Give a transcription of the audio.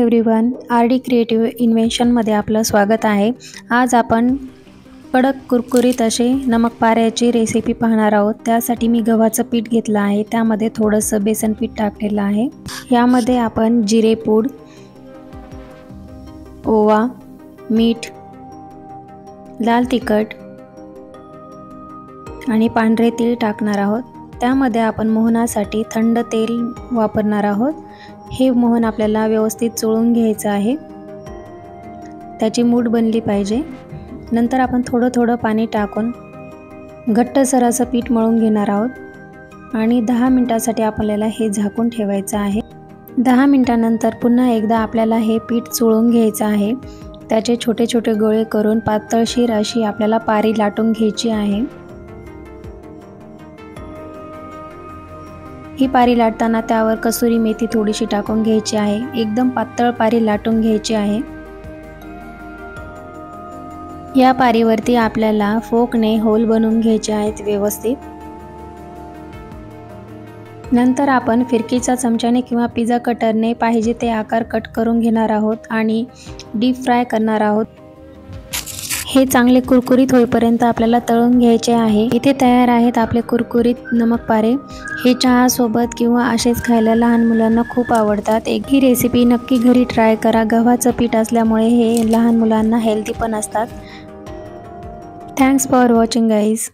Everyone, RD. Creative इन्व्हेन्शनमध्ये आपलं स्वागत आहे। आज आपण कडक कुरकुरीत असे नमक पाऱ्याची रेसिपी पाहणार आहोत। त्यासाठी मी गव्हाचं पीठ घेतलं आहे, त्यामध्ये थोडंसं बेसन पीठ टाकलेलं आहे। यामध्ये आपण जिरे पूड, ओवा, मीठ, लाल तिखट आणि पांढरे तीळ टाकणार आहोत। त्यामध्ये आपण मोहनासाठी थंड तेल वापरणार आहोत। हे मोहन आपल्याला व्यवस्थित चोळून घ्यायचं आहे, त्याची मूठ बनली पाहिजे। नंतर आपण थोडं थोडं पाणी टाकून घट्टसर असं पीठ मळून घेणार आहोत आणि 10 मिनिटांसाठी आपल्याला हे झाकून ठेवायचं आहे। 10 मिनिटांनंतर पुन्हा एकदा आपल्याला हे पीठ चोळून घ्यायचं आहे। त्याचे छोटे छोटे गोळे करून पातळशीर अशी आपल्याला पारी लाटून घ्यायची आहे। ही पारी लाटताना त्यावर कसुरी मेथी थोडीशी टाकून घ्यायची आहे। एकदम पातळ पारी लाटून घ्यायची आहे। या पारीवरती आपल्याला फोकने होल बनवून घ्यायचे आहेत व्यवस्थित। नंतर आपण फिरकीच्या चमच्याने किंवा पिझ्झा कटरने पाहिजे ते आकार कट करून घेणार आहोत आणि डीप फ्राय करणार आहोत। हे चांगले कुरकुरीत होईपर्यंत आपल्याला तळून घ्यायचे आहे। इथे तयार आहेत आपले कुरकुरीत नमक पारे। हे चहा सोबत किंवा असेच खायला लहान मुलांना खूप आवडतात। ही रेसिपी नक्की घरी ट्राय करा। गव्हाचं पीठ असल्यामुळे हे लहान मुलांना हेल्दी पण असतात। Thanks for watching guys.